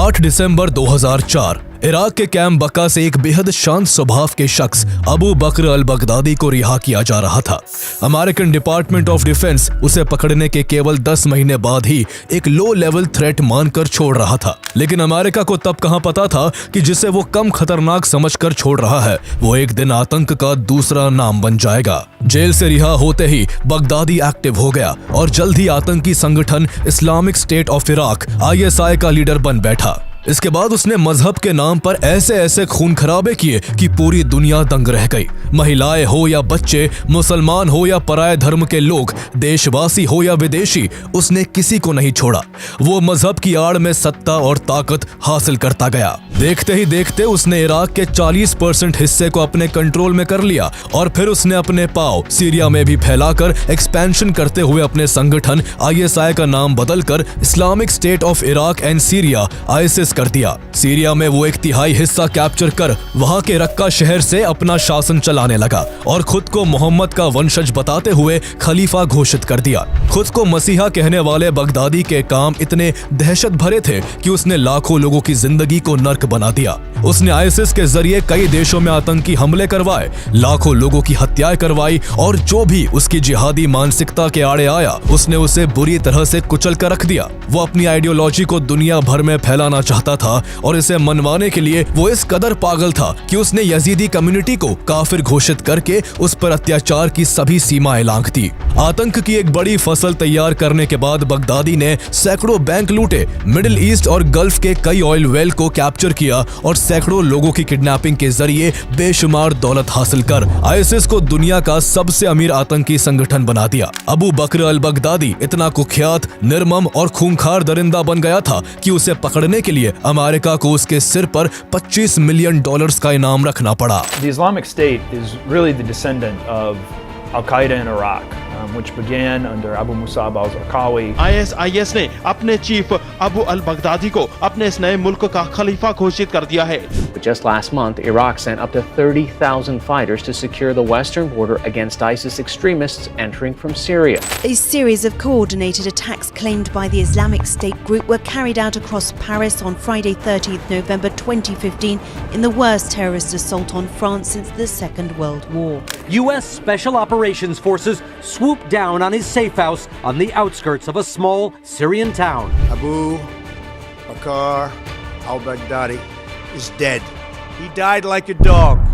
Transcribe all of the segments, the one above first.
8 दिसंबर 2004 Iraq के camp बक्का से एक बेहद शांत स्वभाव के शख्स अबू बकर अल बगदादी को रिहा किया जा रहा था। अमेरिकन डिपार्टमेंट ऑफ डिफेंस उसे पकड़ने के केवल 10 महीने बाद ही एक लो लेवल थ्रेट मानकर छोड़ रहा था, लेकिन अमेरिका को तब कहां पता था कि जिसे वो कम खतरनाक समझकर छोड़ रहा है वो एक दिन आतंक का दूसरा नाम बन जाएगा। जेल से रिहा होते ही बगदादी एक्टिव हो गया और जल्द ही आतंकी संगठन Islamic state of Iraq ISI का लीडर बन बैठा। इसके बाद उसने मजहब के नाम पर ऐसे ऐसे खून खराबे किए कि पूरी दुनिया दंग रह गई। महिलाएं हो या बच्चे, मुसलमान हो या पराये धर्म के लोग, देशवासी हो या विदेशी, उसने किसी को नहीं छोड़ा। वो मजहब की आड़ में सत्ता और ताकत हासिल करता गया। देखते ही देखते उसने इराक के 40% हिस्से को अपने कंट्रोल में कर लिया और फिर उसने अपने पांव सीरिया में भी फैलाकर एक्सपेंशन करते हुए अपने संगठन ISI का नाम बदलकर Islamic state of Iraq and Syria ISIS कर दिया। सीरिया में वो 1/3 हिस्सा कैप्चर कर वहां के रक्का शहर से अपना शासन चलाने लगा और खुद को मोहम्मद का वंशज बताते हुए खलीफा घोषित कर दिया। खुद को मसीहा कहने वाले बगदादी के काम इतने दहशत भरे थे कि उसने लाखों लोगों की जिंदगी को नर्क बना दिया। उसने ISIS के जरिए कई देशों में आतंकी हमले करवाए, लाखों लोगों की हत्याएं करवाई और जो भी उसकी जिहादी मानसिकता के आड़े आया उसने उसे बुरी तरह से कुचल कर रख दिया। वो अपनी आइडियोलॉजी को दुनिया भर में फैलाना चाहता था और इसे मनवाने के लिए वो इस कदर पागल था कि उसने यजीदी कम्युनिटी को काफिर घोषित करके उस पर अत्याचार की सभी सीमाएं लांघ दी। आतंक की एक बड़ी फसल तैयार करने के बाद बगदादी ने सैकड़ों बैंक लूटे, मिडिल ईस्ट और गल्फ के कई ऑयल वेल को कैप्चर किया और सैकड़ों लोगों की किडनैपिंग के जरिए बेशुमार दौलत हासिल कर ISIS को दुनिया का सबसे अमीर आतंकी संगठन बना दिया। अबू बकर अल बगदादी इतना कुख्यात, निर्मम और खूंखार दरिंदा बन गया था कि उसे पकड़ने के लिए अमेरिका को उसके सिर पर $25 मिलियन का इनाम रखना पड़ा। The Islamic State is really the descendant of Al-Qaeda in Iraq, which began under Abu Musab al-Zarqawi. IS ने अपने चीफ अबू अल बगदादी को अपने इस नए मुल्क का खलीफा घोषित कर दिया है। But just last month, Iraq sent up to 30,000 fighters to secure the western border against ISIS extremists entering from Syria. A series of coordinated attacks claimed by the Islamic State group were carried out across Paris on Friday 30th November 2015 in the worst terrorist assault on France since the Second World War. U.S. Special Operations Forces swooped down on his safe house on the outskirts of a small Syrian town. Abu Bakr al-Baghdadi is dead. He died like a dog.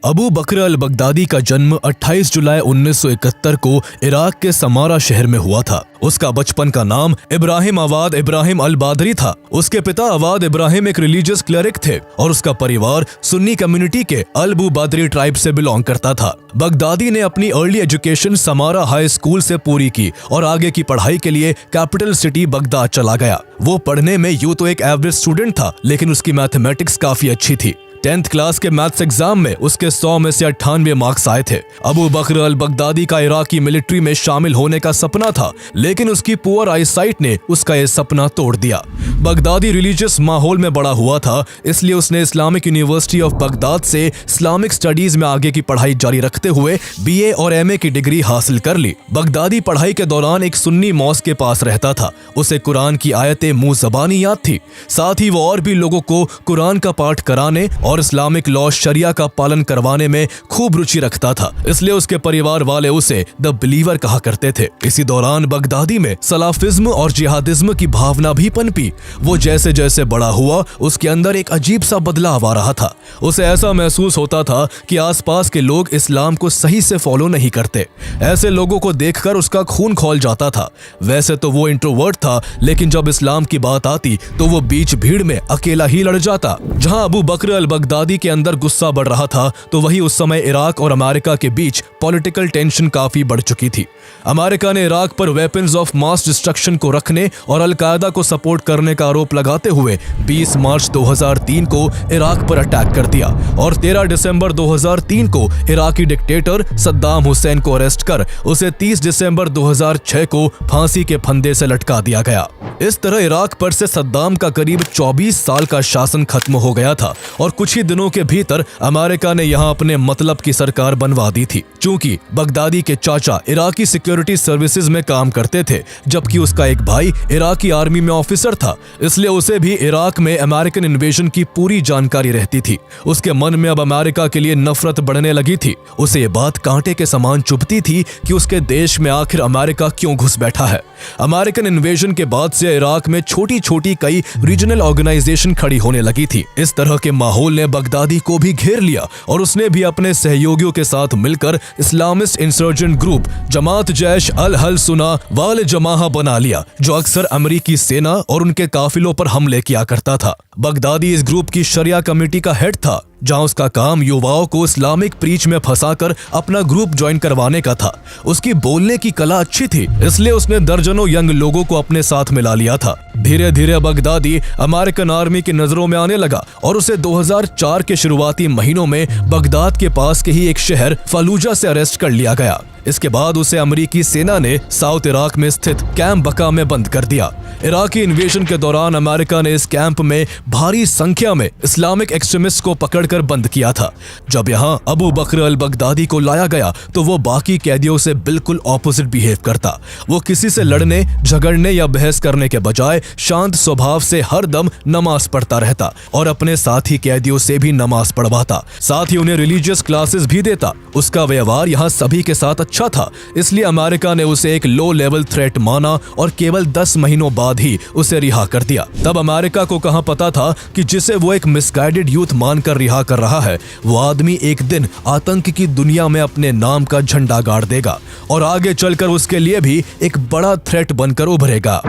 Abu Bakr al Baghdadi का जन्म 28 जुलाई 1971 को Iraq के Samara शहर में हुआ था। उसका बचपन का नाम इब्राहिम अवाद इब्राहिम अल बादरी था। उसके पिता अवाद इब्राहिम एक रिलीजियस क्लरिक थे और उसका परिवार सुन्नी कम्युनिटी के अल बू बादरी ट्राइब से बिलोंग करता था। बगदादी ने अपनी early education Samarra high school से पूरी की और आगे की पढ़ाई के लिए कैपिटल सिटी बगदाद चला गया। वो पढ़ने में यूं तो एक एवरेज स्टूडेंट था, लेकिन उसकी मैथमेटिक्स काफी अच्छी थी। 10th क्लास के मैथ्स एग्जाम में उसके 100 में से 98 मार्क्स आए थे। अबू बकर अल बगदादी का इराकी मिलिट्री में शामिल होने का सपना था, लेकिन उसकी पुअर आईसाइट ने उसका ये सपना तोड़ दिया। बगदादी रिलीजियस माहौल में बड़ा हुआ था, इसलिए उसने इस्लामिक यूनिवर्सिटी ऑफ बगदाद से इस्लामिक स्टडीज में आगे की पढ़ाई जारी रखते हुए BA और MA की डिग्री हासिल कर ली। बगदादी पढ़ाई के दौरान एक सुन्नी मॉस्क के पास रहता था। उसे कुरान की आयतें मुंह ज़बानी याद थी, साथ ही वो और भी लोगों को कुरान का पाठ कराने और इस्लामिक लॉ शरिया का पालन करवाने में खूब रुचि रखता था, इसलिए उसके परिवार वाले उसे द बिलीवर कहा करते थे। इसी दौरान बगदादी में सलाफिज्म और जिहादिज्म की भावना भी पनपी। वो जैसे जैसे बड़ा हुआ उसके अंदर एक अजीब सा बदलाव आ रहा था। उसे ऐसा महसूस होता था कि आसपास के लोग इस्लाम को सही से फॉलो नहीं करते। ऐसे लोगों को देखकर उसका खून खौल जाता था। वैसे तो वो इंट्रोवर्ट था, लेकिन जब इस्लाम की बात आती तो वो बीच भीड़ में अकेला ही लड़ जाता। जहां अबू बकर अल बगदादी के अंदर गुस्सा बढ़ रहा था, तो वही उस समय इराक और अमेरिका के बीच पॉलिटिकल टेंशन काफी बढ़ चुकी थी। अमेरिका ने इराक पर वेपन्स ऑफ मास डिस्ट्रक्शन को रखने और अल-कायदा को सपोर्ट करने का आरोप लगाते हुए 20 मार्च 2003 को इराक पर अटैक कर दिया और 13 दिसंबर 2003 को इराकी डिक्टेटर सद्दाम हुसैन को अरेस्ट कर उसे 30 दिसंबर 2006 को फांसी के फंदे से लटका दिया गया। इस तरह इराक पर से सद्दाम का करीब 24 साल का शासन खत्म हो गया था और कुछ ही दिनों के भीतर अमेरिका ने यहाँ अपने मतलब की सरकार बनवा दी थी। चूंकि बगदादी के चाचा इराकी सिक्योरिटी सर्विसेज में काम करते थे, जबकि उसका एक भाई इराकी आर्मी में ऑफिसर था, इसलिए उसे भी इराक में अमेरिकन इन्वेजन की पूरी जानकारी रहती थी। उसके मन में अब अमेरिका के लिए नफरत बढ़ने लगी थी। उसे ये बात कांटे के समान चुभती थी कि उसके देश में आखिर अमेरिका क्यों घुस बैठा है। अमेरिकन इन्वेजन के बाद से इराक में छोटी छोटी कई रीजनल ऑर्गेनाइजेशन खड़ी होने लगी थी। इस तरह के माहौल ने बगदादी को भी घेर लिया और उसने भी अपने सहयोगियों के साथ मिलकर इस्लामिस्ट इंसर्जेंट ग्रुप जमात जैश अल हल सुना वाल जमाहा बना लिया, जो अक्सर अमेरिकी सेना और उनके काफिलों पर हमले किया करता था। बगदादी इस ग्रुप की शरिया कमेटी का हेड था, जहां उसका काम युवाओं को इस्लामिक प्रीच में फंसाकर अपना ग्रुप ज्वाइन करवाने का था। उसकी बोलने की कला अच्छी थी, इसलिए उसने दर्जनों यंग लोगों को अपने साथ मिला लिया था। धीरे धीरे बगदादी अमेरिकन आर्मी की नजरों में आने लगा और उसे 2004 के शुरुआती महीनों में बगदाद के पास के ही एक शहर फलूजा से अरेस्ट कर लिया गया। इसके बाद उसे अमेरिकी सेना ने साउथ इराक में स्थित कैंप बका में बंद कर दिया। इराकी इन्वेजन के दौरान अमेरिका ने इस कैंप में भारी संख्या में इस्लामिक एक्सट्रीमिस्ट को पकड़कर बंद किया था। जब यहाँ अबू बकर अल बगदादी को लाया गया तो वो बाकी कैदियों से बिल्कुल ऑपोजिट बिहेव करता। वो किसी से लड़ने, झगड़ने या बहस करने के बजाय शांत स्वभाव से हर दम नमाज पढ़ता रहता और अपने साथी कैदियों से भी नमाज पढ़वाता। साथ ही उन्हें रिलीजियस क्लासेस भी देता। उसका व्यवहार यहाँ सभी के साथ अच्छा था, इसलिए अमेरिका ने उसे एक लो लेवल थ्रेट माना और केवल 10 महीनों बाद ही उसे रिहा कर दिया। तब अमेरिका को कहां पता था कि जिसे वो एक मिसगाइडेड यूथ मानकर रिहा कर रहा है, वो आदमी एक दिन आतंक की दुनिया में अपने नाम का झंडा गाड़ देगा और आगे चलकर उसके लिए भी एक बड़ा थ्रेट बनकर उभरेगा।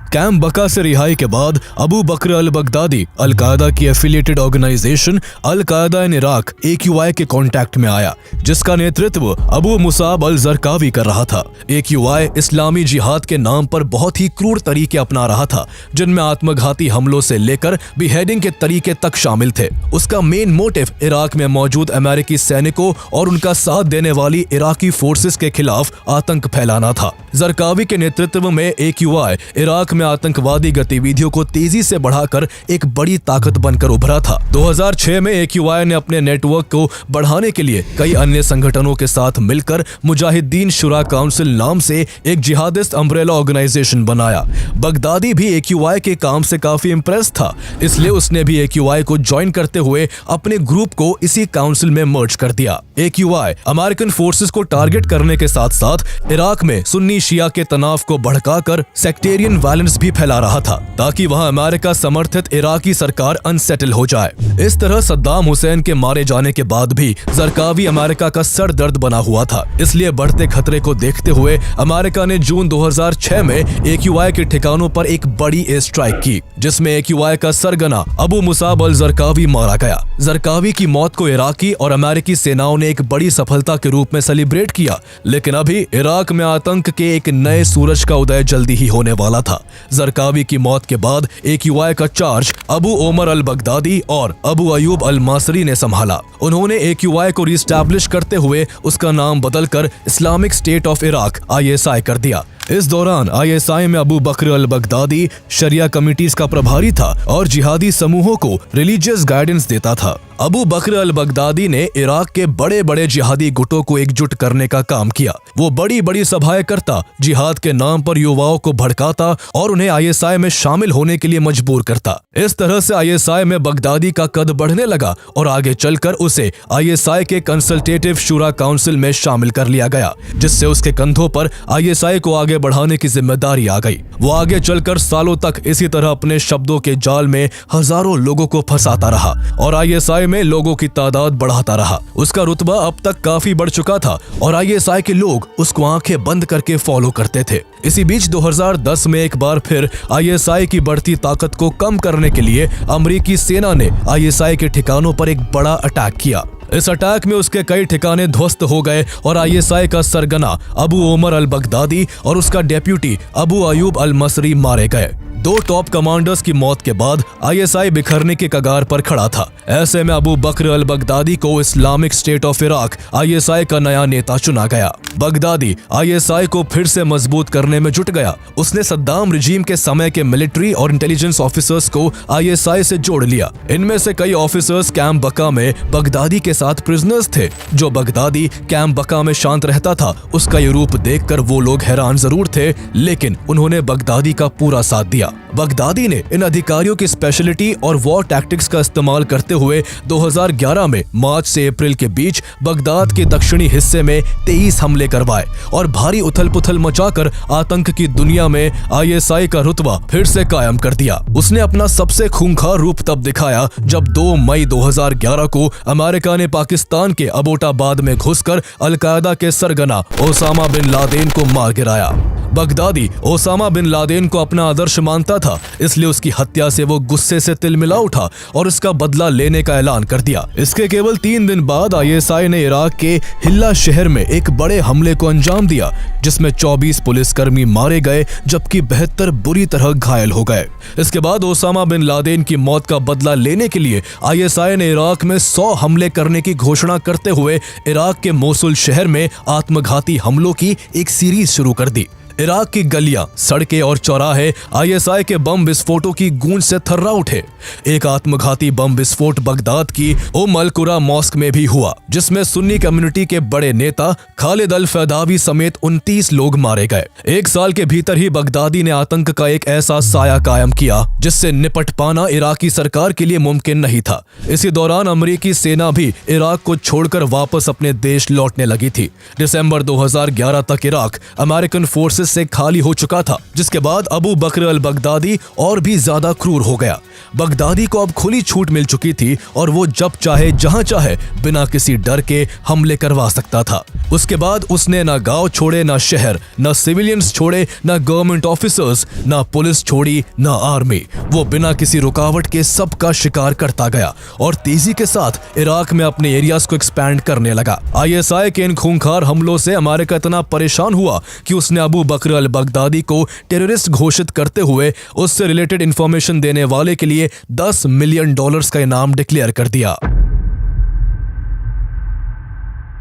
कैंप बका से रिहाई के बाद अबू बकर अल बगदादी अल कायदा की एफिलिएटेड ऑर्गेनाइजेशन अल कायदा इन इराक AQI के कांटेक्ट में आया, जिसका नेतृत्व अबू मुसाब अल जरकावी कर रहा था। AQI इस्लामी जिहाद के नाम पर बहुत ही क्रूर तरीके अपना रहा था, जिनमें आत्मघाती हमलों से लेकर बिहेडिंग के तरीके तक शामिल थे। उसका मेन मोटिव इराक में मौजूद अमेरिकी सैनिकों और उनका साथ देने वाली इराकी फोर्सेस के खिलाफ आतंक फैलाना था। जरकावी के नेतृत्व में AQI इराक में आतंकवादी गतिविधियों को तेजी से बढ़ाकर एक बड़ी ताकत बनकर उभरा था। 2006 में AQI ने अपने नेटवर्क को बढ़ाने के लिए कई अन्य संगठनों के साथ मिलकर मुजाहिदीन शुरा काउंसिल नाम से एक जिहादिस्ट अम्ब्रेला ऑर्गेनाइजेशन बनाया। बगदादी भी AQI के काम से काफी इम्प्रेस था, इसलिए उसने भी AQI को ज्वाइन करते हुए अपने ग्रुप को इसी काउंसिल में मर्ज कर दिया। AQI अमेरिकन फोर्सेस को टारगेट करने के साथ साथ इराक में सुन्नी शिया के तनाव को भड़काकर सेक्टेरियन वायलेंस भी फैला रहा था, ताकि वहां अमेरिका समर्थित इराकी सरकार अनसेटल हो जाए। इस तरह सद्दाम हुसैन के मारे जाने के बाद भी जरकावी अमेरिका का सर दर्द बना हुआ था। इसलिए बढ़ते खतरे को देखते हुए अमेरिका ने जून 2006 में AQI के ठिकानों पर एक बड़ी एयर स्ट्राइक की, जिसमें AQI का सरगना अबू मुसाब अल जरकावी मारा गया। जरकावी की मौत को इराकी और अमेरिकी सेनाओं ने एक बड़ी सफलता के रूप में सेलिब्रेट किया, लेकिन अभी इराक में आतंक के एक नए सूरज का उदय जल्दी ही होने वाला था। जरकावी की मौत के बाद AQI का charge Abu Omar al Baghdadi और अबू अयूब अल मासरी ने संभाला। उन्होंने AQI को रिस्टैब्लिश करते हुए उसका नाम बदलकर Islamic state of Iraq ISI कर दिया। इस दौरान ISI में अबू बकर अल बगदादी शरिया कमिटीज का प्रभारी था और जिहादी समूहों को रिलीजियस गाइडेंस देता था। अबू बकर अल बगदादी ने इराक के बड़े बड़े जिहादी गुटों को एकजुट करने का काम किया। वो बड़ी बड़ी सभाएं करता, जिहाद के नाम पर युवाओं को भड़काता और उन्हें ISI में शामिल होने के लिए मजबूर करता। इस तरह से ISI में बगदादी का कद बढ़ने लगा और आगे चलकर उसे ISI के कंसल्टेटिव शुरा काउंसिल में शामिल कर लिया गया, जिससे उसके कंधों पर ISI को आगे बढ़ाने की जिम्मेदारी आ गई। वो आगे चलकर सालों तक इसी तरह अपने शब्दों के जाल में हजारों लोगों को फंसाता रहा और ISI में लोगों की तादाद बढ़ाता रहा। उसका रुतबा अब तक काफी बढ़ चुका था और ISI के लोग उसको आंखें बंद करके फॉलो करते थे। इसी बीच 2010 में एक बार फिर ISI की बढ़ती ताकत को कम करने के लिए अमेरिकी सेना ने ISI के ठिकानों पर एक बड़ा अटैक किया। इस अटैक में उसके कई ठिकाने ध्वस्त हो गए और आईएसआई का सरगना अबू उमर अल बगदादी और उसका डेप्यूटी अबू अयूब अल मसरी मारे गए। 2 टॉप कमांडर्स की मौत के बाद आईएसआई बिखरने के कगार पर खड़ा था। ऐसे में अबू बकर अल बगदादी को Islamic state of Iraq ISI का नया नेता चुना गया। बगदादी आईएसआई को फिर से मजबूत करने में जुट गया। उसने सद्दाम रिजीम के समय के मिलिट्री और इंटेलिजेंस ऑफिसर्स को आईएसआई से जोड़ लिया। इनमें से कई ऑफिसर्स कैंप बका में बगदादी के साथ प्रिजनर्स थे। जो बगदादी कैंप बका में शांत रहता था, उसका ये रूप देखकर वो लोग हैरान जरूर थे, लेकिन उन्होंने बगदादी का पूरा साथ दिया। बगदादी ने इन अधिकारियों की स्पेशलिटी और वॉर टैक्टिक्स का इस्तेमाल करते हुए 2011 में मार्च से अप्रैल के बीच बगदाद के दक्षिणी हिस्से में 23 हमले करवाए और भारी उथल पुथल मचाकर आतंक की दुनिया में आईएसआई का रुतबा फिर से कायम कर दिया। उसने अपना सबसे खूंखार रूप तब दिखाया जब 2 मई 2011 को अमेरिका ने पाकिस्तान के अबोटाबाद में घुसकर अलकायदा के सरगना ओसामा बिन लादेन को मार गिराया। बगदादी ओसामा बिन लादेन को अपना आदर्श मानता था, इसलिए उसकी हत्या से वो गुस्से से तिलमिला उठा और इसका बदला लेने का ऐलान कर दिया। इसके केवल 3 दिन बाद आईएसआई ने इराक के हिल्ला शहर में एक बड़े हमले को अंजाम दिया, जिसमें 24 पुलिसकर्मी मारे गए जबकि 72 बुरी तरह घायल हो गए। इसके बाद ओसामा बिन लादेन की मौत का बदला लेने के लिए आईएसआई ने इराक में 100 हमले करने की घोषणा करते हुए इराक के मोसुल शहर में आत्मघाती हमलों की एक सीरीज शुरू कर दी। इराक की गलियां, सड़कें और चौराहे आईएसआई के बम विस्फोटों की गूंज से थर्रा उठे। एक आत्मघाती बम विस्फोट बगदाद की अल कुरा मॉस्क में भी हुआ, जिसमें सुन्नी कम्युनिटी के बड़े नेता खालिद अल फैदावी समेत 29 लोग मारे गए। 1 साल के भीतर ही बगदादी ने आतंक का एक ऐसा साया कायम किया जिससे निपट पाना इराकी सरकार के लिए मुमकिन नहीं था। इसी दौरान अमेरिकी सेना भी इराक को छोड़कर वापस अपने देश लौटने लगी थी। दिसंबर 2011 तक इराक अमेरिकन फोर्सेस से खाली हो चुका था, जिसके बाद अबू बकर अल बगदादी और भी ज्यादा क्रूर हो गया। बगदादी को अब खुली छूट मिल चुकी थी और वो जब चाहे जहां चाहे बिना किसी डर के हमले करवा सकता था। उसके बाद उसने ना गांव छोड़े, ना शहर, ना सिविलियंस छोड़े, ना गवर्नमेंट ऑफिसर्स, ना पुलिस छोड़ी, ना आर्मी। वो बिना किसी रुकावट के सबका शिकार करता गया और तेजी के साथ इराक में अपने एरियाज को एक्सपैंड करने लगा। आईएसआई के इन खूंखार हमलों से अमेरिका इतना परेशान हुआ कि उसने अबू बकर अल बगदादी को टेररिस्ट घोषित करते हुए उससे रिलेटेड इंफॉर्मेशन देने वाले के लिए $10 मिलियन का इनाम डिक्लेयर कर दिया।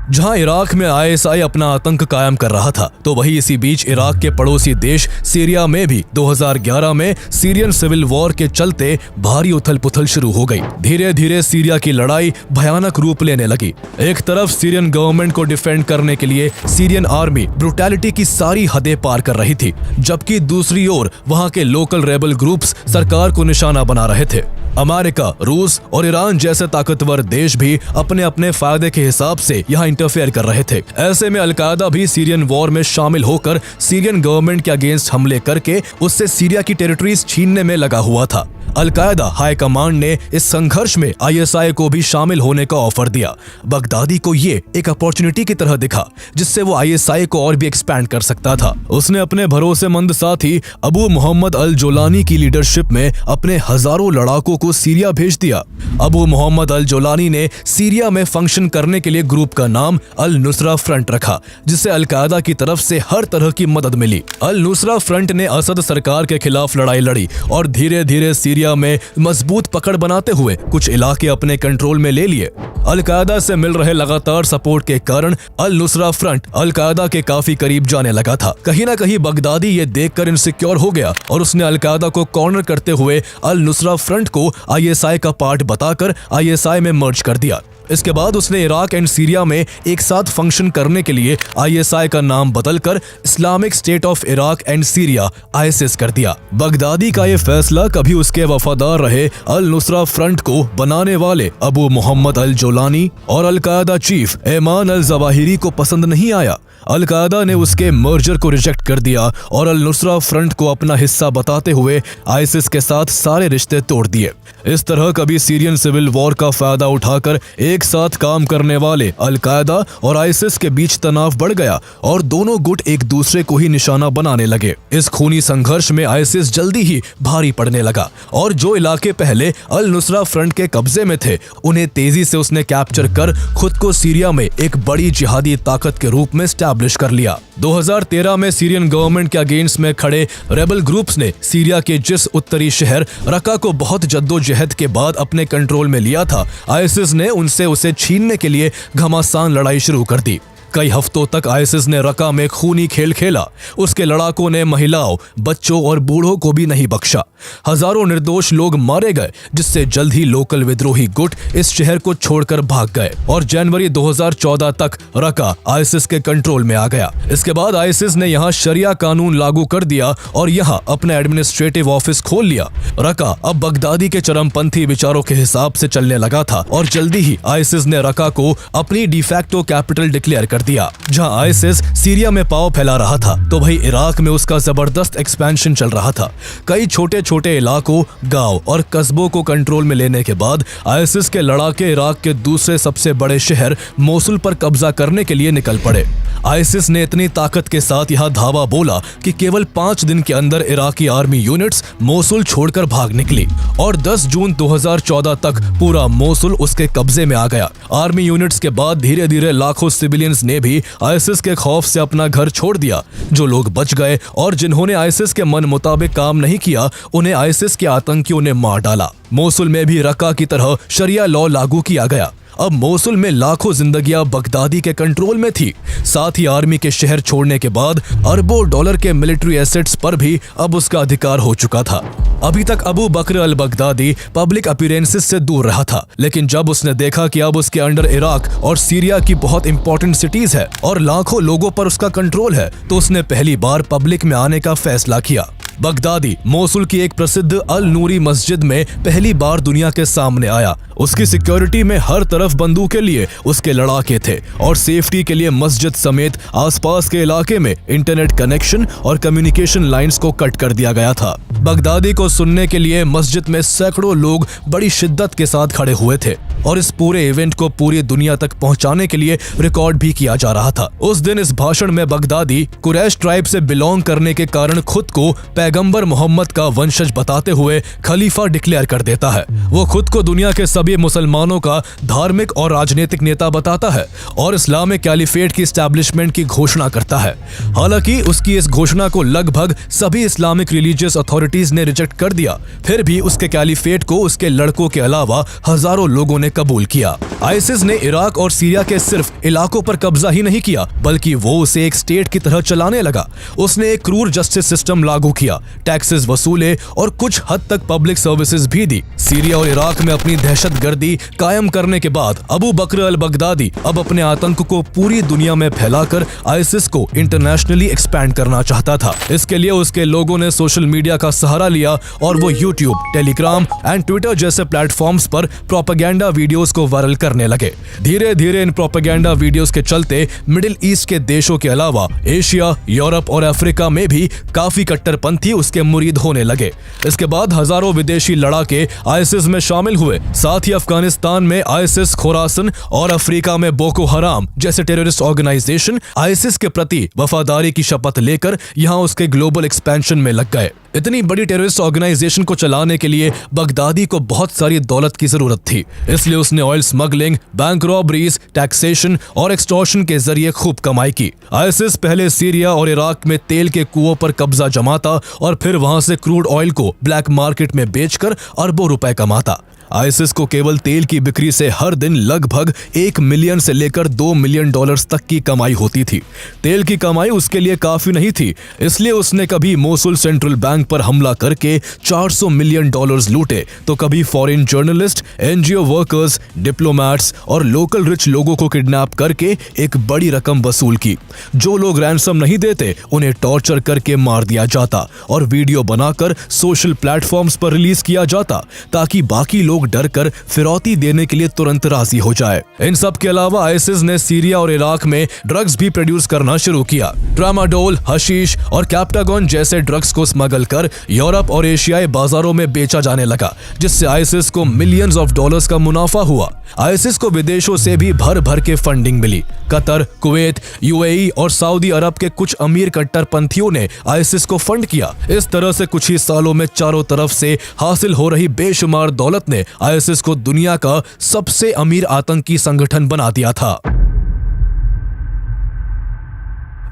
जहां इराक में आईएसआई अपना आतंक कायम कर रहा था, तो वहीं इसी बीच इराक के पड़ोसी देश सीरिया में भी 2011 में सीरियन सिविल वॉर के चलते भारी उथल पुथल शुरू हो गई। धीरे धीरे सीरिया की लड़ाई भयानक रूप लेने लगी। एक तरफ सीरियन गवर्नमेंट को डिफेंड करने के लिए सीरियन आर्मी ब्रुटैलिटी की सारी हदें पार कर रही थी, जबकि दूसरी ओर वहां के लोकल रेबल ग्रुप्स सरकार को निशाना बना रहे थे। अमेरिका, रूस और ईरान जैसे ताकतवर देश भी अपने अपने फायदे के हिसाब से यहाँ इंटरफेयर कर रहे थे। ऐसे में अलकायदा भी सीरियन वॉर में शामिल होकर सीरियन गवर्नमेंट के अगेंस्ट हमले करके उससे सीरिया की टेरिटरीज छीनने में लगा हुआ था। अलकायदा हाई कमांड ने इस संघर्ष में आईएसआई को भी शामिल होने का ऑफर दिया। बगदादी को ये एक अपॉर्चुनिटी की तरह दिखा जिससे वो आईएसआई को और भी एक्सपैंड कर सकता था। उसने अपने भरोसेमंद साथी अबू मोहम्मद अल जोलानी की लीडरशिप में अपने हजारों लड़ाकों को सीरिया भेज दिया। अबू मोहम्मद अल जोलानी ने सीरिया में फंक्शन करने के लिए ग्रुप का नाम अल नुसरा फ्रंट रखा, जिससे अलकायदा की तरफ से हर तरह की मदद मिली। अल नुसरा फ्रंट ने असद सरकार के खिलाफ लड़ाई लड़ी और धीरे धीरे सीरिया में मजबूत पकड़ बनाते हुए कुछ इलाके अपने कंट्रोल में ले लिए। अलकायदा से मिल रहे लगातार सपोर्ट के कारण अल नुसरा फ्रंट अलकायदा के काफी करीब जाने लगा था। कहीं ना कहीं बगदादी ये देखकर इनसिक्योर हो गया और उसने अलकायदा को कॉर्नर करते हुए अल नुसरा फ्रंट को आईएसआई का पार्ट बताकर आईएसआई में मर्ज कर दिया। इसके बाद उसने इराक एंड सीरिया में एक साथ फंक्शन करने के लिए आईएसआई का नाम बदलकर Islamic state of Iraq and Syria ISS कर दिया। बगदादी का ये फैसला कभी उसके वफादार रहे अल नुसरा फ्रंट को बनाने वाले अबू मोहम्मद अल जोलानी और al Qaeda chief Ayman al Zawahiri को पसंद नहीं आया। अलकायदा ने उसके मर्जर को रिजेक्ट कर दिया और अल नुसरा फ्रंट को अपना हिस्सा बताते हुए आईसिस के साथ सारे रिश्ते तोड़ दिए। इस तरह कभी सीरियन सिविल वॉर का फायदा उठाकर एक साथ काम करने वाले अल-कायदा और आईसिस के बीच तनाव बढ़ गया और दोनों गुट एक दूसरे को ही निशाना बनाने लगे। इस खूनी संघर्ष में आईसिस जल्दी ही भारी पड़ने लगा और जो इलाके पहले अल नुसरा फ्रंट के कब्जे में थे उन्हें तेजी से उसने कैप्चर कर खुद को सीरिया में एक बड़ी जिहादी ताकत के रूप में स्टैब्लिश कर लिया। 2013 में सीरियन गवर्नमेंट के अगेंस्ट में खड़े रेबल ग्रुप्स ने सीरिया के जिस उत्तरी शहर रका को बहुत जद्दोजहद के बाद अपने कंट्रोल में लिया था, आईसिस ने उसे छीनने के लिए घमासान लड़ाई शुरू कर दी। कई हफ्तों तक आईसिस ने रका में खूनी खेल खेला। उसके लड़ाकों ने महिलाओं, बच्चों और बूढ़ों को भी नहीं बख्शा। हजारों निर्दोष लोग मारे गए, जिससे जल्द ही लोकल विद्रोही गुट इस शहर को छोड़कर भाग गए और जनवरी 2014 तक रका आईसिस के कंट्रोल में आ गया। इसके बाद आईसिस ने यहाँ शरिया कानून लागू कर दिया और यहाँ अपना एडमिनिस्ट्रेटिव ऑफिस खोल लिया। रका अब बगदादी के चरमपंथी विचारों के हिसाब से चलने लगा था और जल्दी ही आईसिस ने रका को अपनी डिफैक्टो कैपिटल डिक्लेयर कर दिया। जहां आईसिस सीरिया में पांव फैला रहा था तो वहीं इराक में उसका जबरदस्त एक्सपेंशन चल रहा था। कई छोटे छोटे इलाकों, गांव और कस्बों को कंट्रोल में लेने के बाद आईसिस के लड़ाके इराक के दूसरे सबसे बड़े शहर मोसुल पर कब्जा करने के लिए निकल पड़े। आईसिस ने इतनी ताकत के साथ यहाँ धावा बोला कि केवल 5 दिन के अंदर इराकी आर्मी यूनिट्स मोसुल छोड़कर भाग निकली और 10 जून 2014 तक पूरा मोसुल उसके कब्जे में आ गया। आर्मी यूनिट्स के बाद धीरे धीरे लाखों सिविलियंस ने भी आईसिस के खौफ से अपना घर छोड़ दिया। जो लोग बच गए और जिन्होंने आईसिस के मन मुताबिक काम नहीं किया, उन्हें आईसिस के आतंकियों ने मार डाला। मोसुल में भी रका की तरह शरिया लॉ लागू किया गया। अब मोसुल में लाखों जिंदगियां बगदादी के कंट्रोल में थी। साथ ही आर्मी के शहर छोड़ने के बाद अरबों डॉलर के मिलिट्री एसेट्स पर भी अब उसका अधिकार हो चुका था। अभी तक Abu Bakr al Baghdadi public appearances से दूर रहा था, लेकिन जब उसने देखा कि अब उसके अंडर इराक और सीरिया की बहुत इंपॉर्टेंट सिटीज है और लाखों लोगों पर उसका कंट्रोल है, तो उसने पहली बार पब्लिक में आने का फैसला किया। बगदादी मोसुल की एक प्रसिद्ध अल नूरी मस्जिद में पहली बार दुनिया के सामने आया। उसकी सिक्योरिटी में हर तरफ बंदूकें लिए उसके लड़ाके थे और सेफ्टी के लिए मस्जिद समेत आसपास के इलाके में इंटरनेट कनेक्शन और कम्युनिकेशन लाइंस को कट कर दिया गया था। बगदादी को सुनने के लिए मस्जिद में सैकड़ों लोग बड़ी शिद्दत के साथ खड़े हुए थे और इस पूरे इवेंट को पूरी दुनिया तक पहुंचाने के लिए रिकॉर्ड भी किया जा रहा था। उस दिन इस भाषण में बगदादी कुरैश ट्राइब से बिलोंग करने के कारण खुद को पैगंबर मोहम्मद का वंशज बताते हुए खलीफा डिक्लेयर कर देता है। वो खुद को दुनिया के सभी मुसलमानों का धार्मिक और राजनीतिक नेता बताता है और इस्लामिक कैलिफेट की एस्टैब्लिशमेंट की घोषणा करता है। हालांकि उसकी इस घोषणा को लगभग सभी इस्लामिक रिलीजियस अथॉरिटीज ने रिजेक्ट कर दिया, फिर भी उसके कैलिफेट को उसके लड़कों के अलावा हजारों लोगों ने कबूल किया। आईसिस ने इराक और सीरिया के सिर्फ इलाकों पर कब्जा ही नहीं किया, बल्कि वो उसे एक स्टेट की तरह चलाने लगा। उसने एक क्रूर जस्टिस सिस्टम लागू किया, टैक्सेस वसूले और कुछ हद तक पब्लिक सर्विसेज भी दी। सीरिया और इराक में अपनी दहशतगर्दी कायम करने के बाद अबू बकर अल बगदादी अब अपने आतंक को पूरी दुनिया में फैलाकर आईसिस को इंटरनेशनली एक्सपैंड करना चाहता था। इसके लिए उसके लोगों ने सोशल मीडिया का सहारा लिया और वो यूट्यूब, टेलीग्राम एंड ट्विटर जैसे प्लेटफॉर्म्स पर प्रोपेगेंडा वीडियोस को वायरल करने लगे। धीरे धीरे इन प्रोपेगेंडा वीडियोस के चलते मिडिल ईस्ट के देशों के अलावा एशिया, यूरोप और अफ्रीका में भी काफी कट्टरपंथी उसके मुरीद होने लगे। इसके बाद हजारों विदेशी लड़ाके आईसिस में शामिल हुए। साथ ही अफगानिस्तान में आईसिस, खुरासन और अफ्रीका में बोको हराम जैसे टेररिस्ट ऑर्गेनाइजेशन आईसिस के प्रति वफादारी की शपथ लेकर यहाँ उसके ग्लोबल एक्सपेंशन में लग गए। इतनी बड़ी टेररिस्ट ऑर्गेनाइजेशन को चलाने के लिए बगदादी को बहुत सारी दौलत की जरूरत थी, इसलिए उसने oil smuggling, bank robberies, taxation और एक्सटॉर्शन के जरिए खूब कमाई की। आईसिस पहले सीरिया और इराक में तेल के कुओं पर कब्जा जमाता और फिर वहां से क्रूड ऑयल को ब्लैक मार्केट में बेचकर अरबों रुपए कमाता। आईसिस को केवल तेल की बिक्री से हर दिन लगभग 1 मिलियन से लेकर 2 मिलियन डॉलर्स तक की कमाई होती थी। तेल की कमाई उसके लिए काफी नहीं थी, इसलिए उसने कभी मोसुल सेंट्रल बैंक पर हमला करके 400 मिलियन डॉलर्स लूटे, तो कभी foreign journalist, NGO workers, diplomats और लोकल रिच लोगों को किडनैप करके एक बड़ी रकम वसूल की। जो लोग रैंसम नहीं देते उन्हें टॉर्चर करके मार दिया जाता और वीडियो बनाकर सोशल प्लेटफॉर्म्स पर रिलीज किया जाता ताकि बाकी लोग लोग डर कर फिरौती देने के लिए तुरंत राजी हो जाए। इन सब के अलावा आईसिस ने सीरिया और इराक में ड्रग्स भी प्रोड्यूस करना शुरू किया। ट्रामाडोल, हशीश और कैप्टागॉन जैसे ड्रग्स को स्मगल कर यूरोप और एशियाई बाजारों में बेचा जाने लगा, जिससे आईसिस को मिलियंस ऑफ डॉलर्स का मुनाफा हुआ। आईसिस को विदेशों से भी भर भर के फंडिंग मिली। कतर, कुवैत, यूएई और सऊदी अरब के कुछ अमीर कट्टरपंथियों ने आईसिस को फंड किया। इस तरह से कुछ ही सालों में चारों तरफ से हासिल हो रही बेशुमार दौलत ने आईसिस को दुनिया का सबसे अमीर आतंकी संगठन बना दिया था।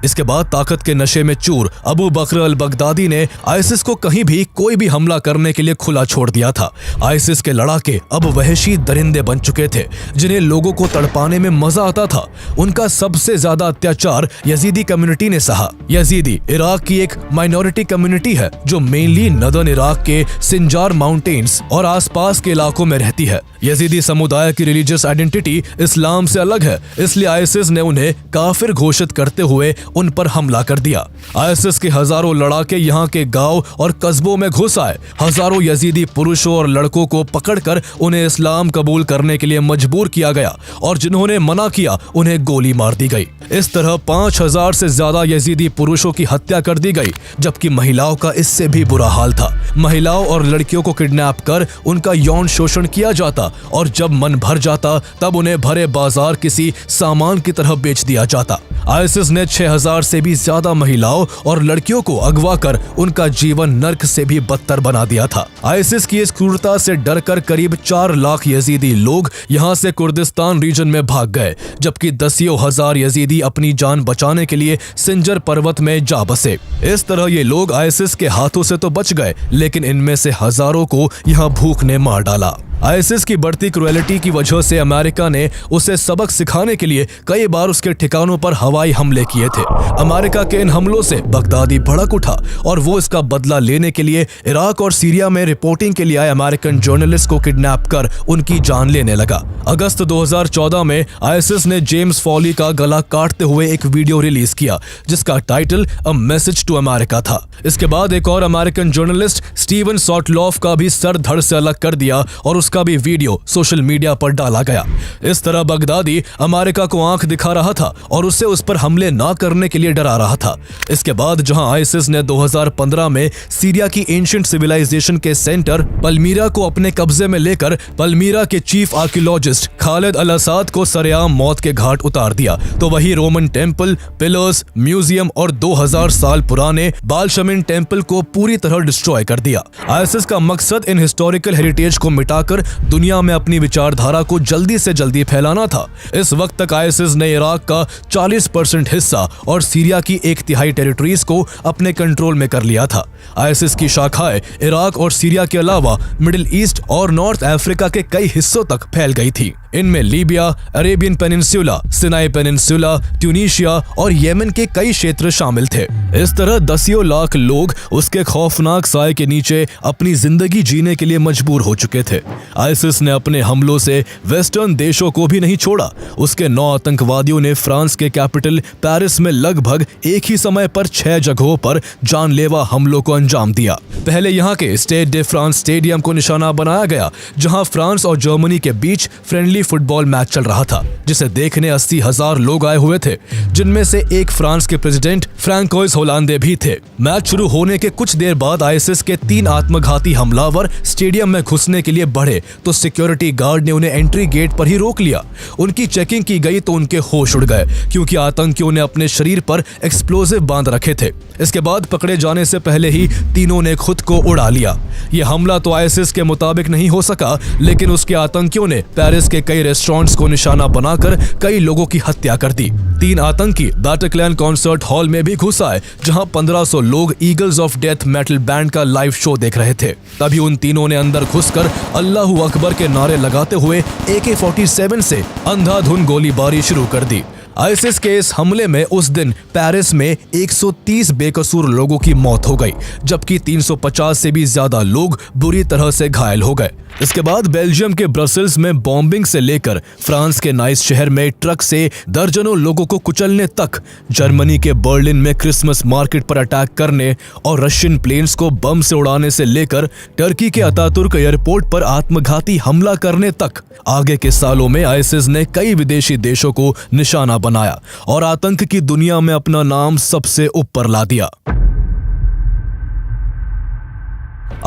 इसके बाद ताकत के नशे में चूर अबू बकर अल बगदादी ने आईसिस को कहीं भी कोई भी हमला करने के लिए खुला छोड़ दिया था। आईसिस के लड़ाके अब वहशी दरिंदे बन चुके थे, जिन्हें लोगों को तड़पाने में मजा आता था। उनका सबसे ज्यादा अत्याचार यजीदी कम्युनिटी ने सहा। यजीदी इराक की एक माइनॉरिटी कम्युनिटी है जो मेनली नदर्न इराक के सिंजार माउंटेन्स और आसपास के इलाकों में रहती है। यजीदी समुदाय की रिलीजियस आइडेंटिटी इस्लाम से अलग है, इसलिए आईसिस ने उन्हें काफिर घोषित करते हुए उन पर हमला कर दिया। आईसिस के हजारों लड़ाके यहाँ के गांव और कस्बों में घुस आए। हजारों यजीदी पुरुषों और लड़कों को पकड़कर उन्हें इस्लाम कबूल करने के लिए मजबूर किया गया और जिन्होंने मना किया उन्हें गोली मार दी गई। इस तरह 5000 से ज्यादा यजीदी पुरुषों की हत्या कर दी गई, जबकि महिलाओं का इससे भी बुरा हाल था। महिलाओं और लड़कियों को किडनैप कर उनका यौन शोषण किया जाता और जब मन भर जाता तब उन्हें भरे बाजार किसी सामान की तरह बेच दिया जाता। आईसिस ने 6000 से भी ज्यादा महिलाओं और लड़कियों को अगवा कर उनका जीवन नर्क से भी बदतर बना दिया था। आईसिस की इस क्रूरता से डरकर करीब 4 लाख यजीदी लोग यहाँ से कुर्दिस्तान रीजन में भाग गए, जबकि दसियों हजार यजीदी अपनी जान बचाने के लिए सिंजर पर्वत में जा बसे। इस तरह ये लोग आईसिस के हाथों से तो बच गए, लेकिन इनमें से हजारों को यहाँ भूख ने मार डाला। आईसिस की बढ़ती क्रूएलिटी की वजह से अमेरिका ने उसे सबक सिखाने के लिए कई बार उसके ठिकानों पर हवाई हमले किए थे। अमेरिका के इन हमलों से बगदादी भड़क उठा और वो इसका बदला लेने के लिए इराक और सीरिया में रिपोर्टिंग के लिए आए अमेरिकन जर्नलिस्ट को किडनैप कर उनकी जान लेने लगा। अगस्त 2014 में आईसिस ने जेम्स फॉली का गला काटते हुए एक वीडियो रिलीज किया, जिसका title a message to America था। इसके बाद एक और अमेरिकन जर्नलिस्ट स्टीवन सॉटलॉफ का भी सर धड़ से अलग कर दिया और उसका भी वीडियो सोशल मीडिया पर डाला गया। इस तरह बगदादी अमेरिका को आंख दिखा रहा था और उससे उस पर हमले ना करने के लिए डरा रहा था। इसके बाद जहां आईसिस ने 2015 में सीरिया की एंशिएंट सिविलाइजेशन के सेंटर पलमीरा को अपने कब्जे में लेकर पलमीरा के चीफ आर्कियोलॉजिस्ट खालिद अल असाद को सरेआम मौत के घाट उतार दिया, तो वही रोमन टेम्पल, पिलर्स, म्यूजियम और 2000 साल पुराने बालशमिन टेम्पल को पूरी तरह डिस्ट्रॉय कर दिया। आईसिस का मकसद इन हिस्टोरिकल हेरिटेज को मिटाकर दुनिया में अपनी विचारधारा को जल्दी से जल्दी फैलाना था। इस वक्त तक आईसिस ने इराक का 40% हिस्सा और सीरिया की 1/3 टेरिटरीज को अपने कंट्रोल में कर लिया था। आईसिस की शाखाएं इराक और सीरिया के अलावा मिडिल ईस्ट और नॉर्थ अफ्रीका के कई हिस्सों तक फैल गई थी। इनमें Libya, Arabian peninsula, Sinai peninsula, Tunisia और येमेन के कई क्षेत्र शामिल थे। इस तरह दसियों लाख लोग उसके खौफनाक साए के नीचे अपनी जिंदगी जीने के लिए मजबूर हो चुके थे। आईसिस ने अपने हमलों से वेस्टर्न देशों को भी नहीं छोड़ा। उसके 9 आतंकवादियों ने फ्रांस के कैपिटल पेरिस में लगभग एक ही समय पर 6 जगहों पर जानलेवा हमलों को अंजाम दिया। पहले यहाँ के स्टेड डे फ्रांस स्टेडियम को निशाना बनाया गया, जहाँ फ्रांस और जर्मनी के बीच फ्रेंडली फुटबॉल मैच चल रहा था, जिसे देखने 80,000 लोग आए हुए थे, जिनमें से एक फ्रांस के प्रेसिडेंट फ्रांकोइस होलांदे भी थे। मैच शुरू होने के कुछ देर बाद आईसिस के 3 आत्मघाती हमलावर स्टेडियम में घुसने के लिए बढ़े तो सिक्योरिटी गार्ड ने उन्हें एंट्री गेट पर ही रोक लिया। उनकी चेकिंग की गई तो उनके होश उड़ गए, क्योंकि आतंकियों ने अपने शरीर पर एक्सप्लोजिव बांध रखे थे। इसके बाद पकड़े जाने से पहले ही तीनों ने खुद को उड़ा लिया। यह हमला तो आईसिस के मुताबिक नहीं हो सका, लेकिन उसके आतंकियों ने पेरिस के कई रेस्टोरेंट्स को निशाना बनाकर कई लोगों की हत्या कर दी। 3 आतंकी बैटक्लैन कॉन्सर्ट हॉल में भी घुस आए, जहां 1500 लोग eagles of death metal band का लाइव शो देख रहे थे। तभी उन तीनों ने अंदर घुसकर अल्लाहू अकबर के नारे लगाते हुए AK-47 से अंधाधुन गोलीबारी शुरू कर दी। आईसिस के इस हमले में उस दिन पेरिस में 130 बेकसूर लोगों की मौत हो गई, जबकि 350 से भी ज्यादा लोग बुरी तरह से घायल हो गए। इसके बाद बेल्जियम के ब्रसेल्स में बॉम्बिंग से लेकर फ्रांस के नाइस शहर में ट्रक से दर्जनों लोगों को कुचलने तक, जर्मनी के बर्लिन में क्रिसमस मार्केट पर अटैक करने और रशियन प्लेन्स को बम से उड़ाने से लेकर टर्की के अतातुर्क एयरपोर्ट पर आत्मघाती हमला करने तक, आगे के सालों में आईसिस ने कई विदेशी देशों को निशाना बनाया और आतंक की दुनिया में अपना नाम सबसे ऊपर ला दिया।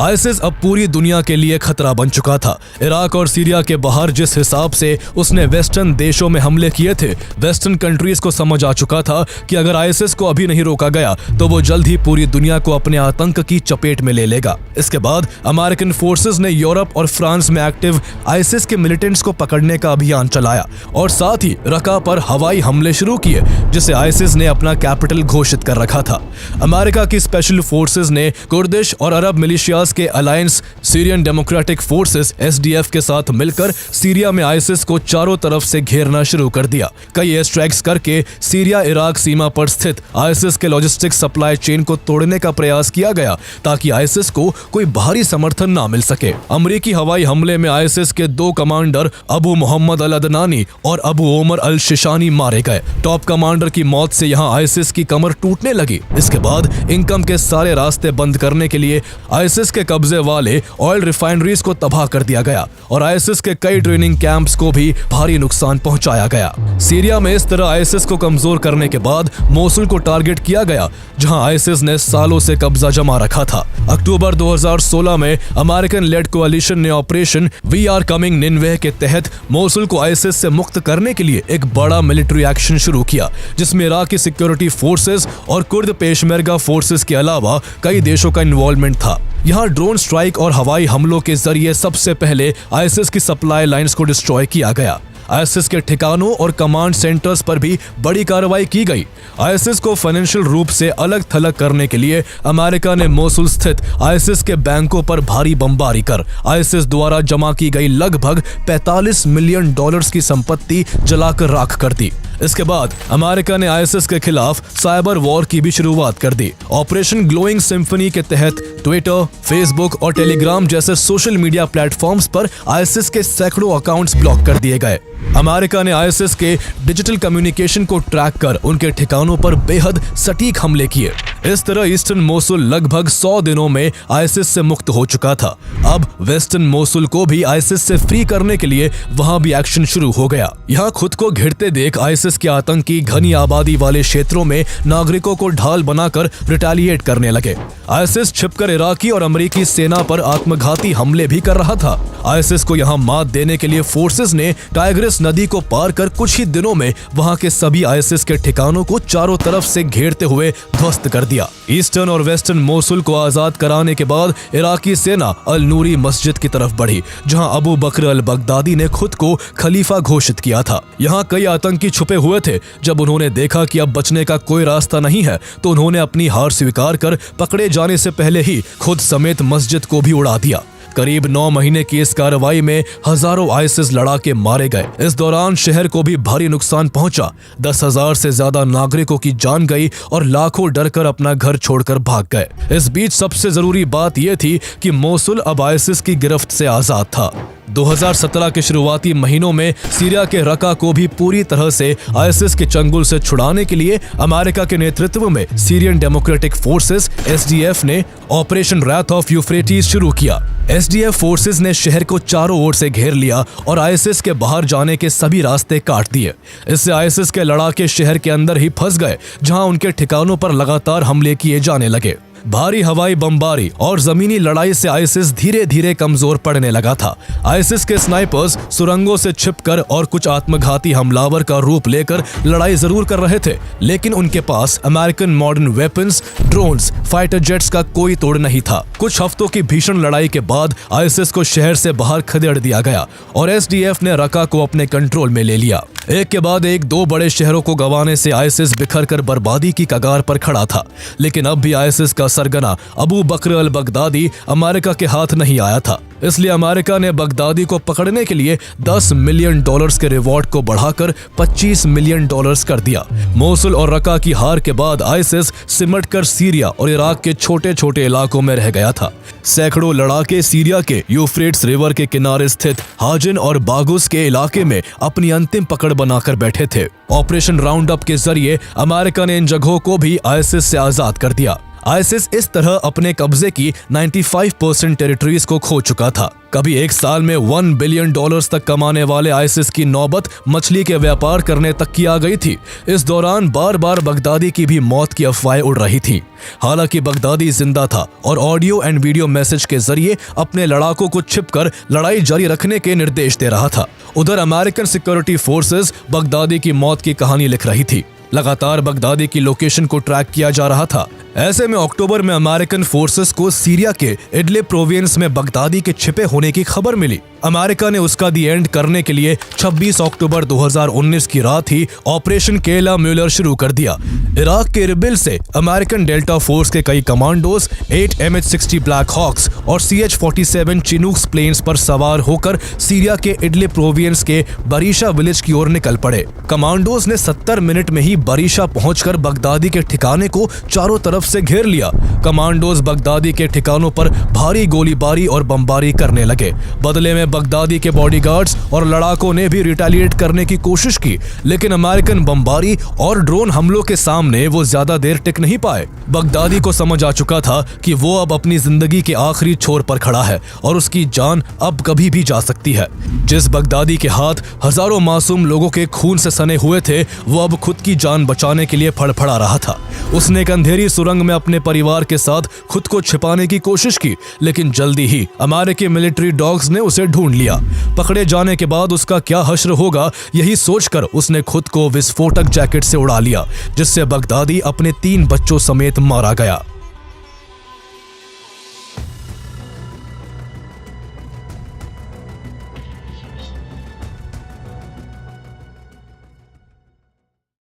आईसिस अब पूरी दुनिया के लिए खतरा बन चुका था। इराक और सीरिया के बाहर जिस हिसाब से उसने वेस्टर्न देशों में हमले किए थे, वेस्टर्न कंट्रीज को समझ आ चुका था कि अगर आईसिस को अभी नहीं रोका गया तो वो जल्द ही पूरी दुनिया को अपने आतंक की चपेट में ले लेगा। इसके बाद अमेरिकन फोर्सेस ने यूरोप और फ्रांस में एक्टिव आईसिस के मिलिटेंट्स को पकड़ने का अभियान चलाया और साथ ही रका पर हवाई हमले शुरू किए, जिसे आईसिस ने अपना कैपिटल घोषित कर रखा था। अमेरिका की स्पेशल फोर्सेस ने कुर्दिश और अरब मिलिशियाज के alliance Syrian democratic forces (SDF) के साथ मिलकर सीरिया में आईसिस को चारों तरफ से घेरना शुरू कर दिया। कई एयर स्ट्राइक्स करके सीरिया इराक सीमा पर स्थित आईसिस के लॉजिस्टिक सप्लाई चेन को तोड़ने का प्रयास किया गया ताकि आईसिस को कोई बाहरी समर्थन ना मिल सके। अमेरिकी हवाई हमले में आईसिस के 2 कमांडर अबू मोहम्मद अल अदनानी और अबू ओमर अल शिशानी मारे गए। टॉप कमांडर की मौत से यहां आईसिस की कमर टूटने लगी। इसके बाद इनकम के सारे रास्ते बंद करने के लिए आईसिस के कब्जे वाले ऑयल रिफाइनरीज को तबाह कर दिया गया और आईसिस के कई ट्रेनिंग कैंप्स को भी भारी नुकसान पहुंचाया गया। सीरिया में इस तरह आईसिस को कमजोर करने के बाद मोसुल को टारगेट किया गया, जहां आईसिस ने सालों से कब्जा जमा रखा था। अक्टूबर 2016 में अमेरिकन लेड कोalition ने ऑपरेशन वी आर कमिंग निन्वे के तहत मोसुल को आईसिस से मुक्त करने के लिए एक बड़ा मिलिट्री एक्शन शुरू किया, जिसमें इराकी सिक्योरिटी फोर्सेस और कुर्द पेशमर्गा फोर्सेस के अलावा कई देशों का इन्वॉल्वमेंट था। यहाँ ड्रोन स्ट्राइक और हवाई हमलों के जरिए सबसे पहले आईसिस की सप्लाई लाइंस को डिस्ट्रॉय किया गया। आईसिस के ठिकानों और कमांड सेंटर्स पर भी बड़ी कार्रवाई की गई। आईसिस को फाइनेंशियल रूप से अलग थलग करने के लिए अमेरिका ने मोसुल स्थित आईसिस के बैंकों पर भारी बमबारी कर आईसिस द्वारा जमा की गई लगभग $45 मिलियन की संपत्ति जलाकर राख कर दी। इसके बाद अमेरिका ने आईसिस के खिलाफ साइबर वॉर की भी शुरुआत कर दी। ऑपरेशन ग्लोइंग सिम्फनी के तहत ट्विटर, फेसबुक और टेलीग्राम जैसे सोशल मीडिया प्लेटफॉर्म्स पर आईसिस के सैकड़ों अकाउंट्स ब्लॉक कर दिए गए। अमेरिका ने आईसिस के डिजिटल कम्युनिकेशन को ट्रैक कर उनके ठिकानों पर बेहद सटीक हमले किए। इस तरह ईस्टर्न मोसुल लगभग 100 दिनों में आईसिस से मुक्त हो चुका था। अब वेस्टर्न मोसुल को भी आईसिस से फ्री करने के लिए वहां भी एक्शन शुरू हो गया। यहाँ खुद को घिरते देख आईसिस के आतंकी घनी आबादी वाले क्षेत्रों में नागरिकों को ढाल बनाकर रिटेलिएट करने लगे। आईसिस छिपकर इराकी और अमेरिकी सेना पर आत्मघाती हमले भी कर रहा था। आईसिस को यहाँ मात देने के लिए फोर्सेस ने टाइग्रिस नदी को पार कर कुछ ही दिनों में वहां के सभी आईसिस के ठिकानों को चारों तरफ से घेरते हुए ध्वस्त कर दिया। ईस्टर्न और वेस्टर्न मोसुल को आजाद कराने के बाद इराकी सेना अल नूरी मस्जिद की तरफ बढ़ी, जहां अबू बकर अल बगदादी ने खुद को खलीफा घोषित किया था। यहाँ कई आतंकी छुपे हुए थे। जब उन्होंने देखा कि अब बचने का कोई रास्ता नहीं है, तो उन्होंने अपनी हार स्वीकार कर पकड़े जाने से पहले ही खुद समेत मस्जिद को भी उड़ा दिया। करीब 9 महीने की इस कार्रवाई में हजारों आईसिस लड़ाके मारे गए। इस दौरान शहर को भी भारी नुकसान पहुंचा। 10,000 से ज्यादा नागरिकों की जान गई और लाखों डरकर अपना घर छोड़कर भाग गए। इस बीच सबसे जरूरी बात यह थी कि मोसुल अब आईसिस की गिरफ्त से आजाद था। 2017 के शुरुआती महीनों में सीरिया के रका को भी पूरी तरह से आईसिस के चंगुल से छुड़ाने के लिए अमेरिका के नेतृत्व में सीरियन डेमोक्रेटिक फोर्सेस (SDF) ने ऑपरेशन रैथ ऑफ यूफ्रेटिस शुरू किया। SDF फोर्सेस ने शहर को चारों ओर से घेर लिया और आईसिस के बाहर जाने के सभी रास्ते काट दिए। इससे आईसिस के लड़ाके शहर के अंदर ही फंस गए, जहां उनके ठिकानों पर लगातार हमले किए जाने लगे। भारी हवाई बमबारी और जमीनी लड़ाई से आईसिस धीरे धीरे कमजोर पड़ने लगा था। आईसिस के स्नाइपर्स सुरंगों से छिपकर और कुछ आत्मघाती हमलावर का रूप लेकर लड़ाई जरूर कर रहे थे, लेकिन उनके पास American modern weapons, drones, fighter jets का कोई तोड़ नहीं था। कुछ हफ्तों की भीषण लड़ाई के बाद आईसिस को शहर से बाहर खदेड़ दिया गया और SDF ने रका को अपने कंट्रोल में ले लिया। एक के बाद एक 2 बड़े शहरों को गंवाने से आईसिस बिखर कर बर्बादी की कगार पर खड़ा था, लेकिन अब भी आईसिस का सरगना Abu Bakr al Baghdadi America के हाथ नहीं आया था। इसलिए अमेरिका ने बगदादी को पकड़ने के लिए $10 मिलियन के रिवॉर्ड को बढ़ाकर $25 मिलियन कर दिया। मोसुल और रका की हार के बाद आईसिस सिमटकर सीरिया और इराक के छोटे छोटे इलाकों में रह गया था। सैकड़ों लड़ाके सीरिया के यूफ्रेट्स रिवर के किनारे स्थित हाजिन और बागुस के इलाके में अपनी अंतिम पकड़ बनाकर बैठे थे। ऑपरेशन राउंड अप के जरिए अमेरिका ने इन जगहों को भी आईसिस से आजाद कर दिया। आईसिस इस तरह अपने कब्जे की 95% टेरिटरीज को खो चुका था। कभी एक साल में $1 बिलियन तक कमाने वाले आईसिस की नौबत मछली के व्यापार करने तक की आ गई थी। इस दौरान बार बार बगदादी की भी मौत की अफवाहें उड़ रही थी। हालांकि बगदादी जिंदा था और ऑडियो एंड वीडियो मैसेज के जरिए अपने लड़ाकों को छिपकर लड़ाई जारी रखने के निर्देश दे रहा था। उधर अमेरिकन सिक्योरिटी फोर्सेस बगदादी की मौत की कहानी लिख रही थी। लगातार बगदादी की लोकेशन को ट्रैक किया जा रहा था। ऐसे में अक्टूबर में अमेरिकन फोर्सेस को सीरिया के इडलिब प्रोविंस में बगदादी के छिपे होने की खबर मिली। अमेरिका ने उसका दी एंड करने के लिए 26 अक्टूबर 2019 की रात ही ऑपरेशन केला म्यूलर शुरू कर दिया। इराक के इरबिल से अमेरिकन डेल्टा फोर्स के कई कमांडोज 8 MH-60 ब्लैक हॉक्स और CH-47 चिनूक्स प्लेन्स पर सवार होकर सीरिया के इडलिब प्रोविंस के बरीशा विलेज की ओर निकल पड़े। कमांडोज ने 70 मिनट में ही बरीशा पहुंचकर बगदादी के ठिकाने को चारों तरफ से घेर लिया। कमांडोज बगदादी के ठिकानों पर भारी गोलीबारी और बमबारी करने लगे। बदले में बगदादी के बॉडीगार्ड्स और लड़ाकों ने भी रिटेलिएट करने की कोशिश की, लेकिन अमेरिकन बमबारी और ड्रोन हमलों के सामने वो ज्यादा देर टिक नहीं पाए। बगदादी को समझ आ चुका था कि वो अब अपनी जिंदगी के आखिरी छोर पर खड़ा है और उसकी जान अब कभी भी जा सकती है। जिस बगदादी के हाथ हजारों मासूम लोगों के खून से सने हुए थे, वो अब खुद की जान बचाने के लिए फड़फड़ा रहा था। उसने एक अंधेरी सुरंग में अपने परिवार के साथ खुद को छिपाने की कोशिश की, लेकिन जल्दी ही अमेरिकी मिलिट्री डॉग्स ने उसे ढूंढ लिया। पकड़े जाने के बाद उसका क्या हश्र होगा, यही सोचकर उसने खुद को विस्फोटक जैकेट से उड़ा लिया, जिससे बगदादी अपने 3 बच्चों समेत मारा गया।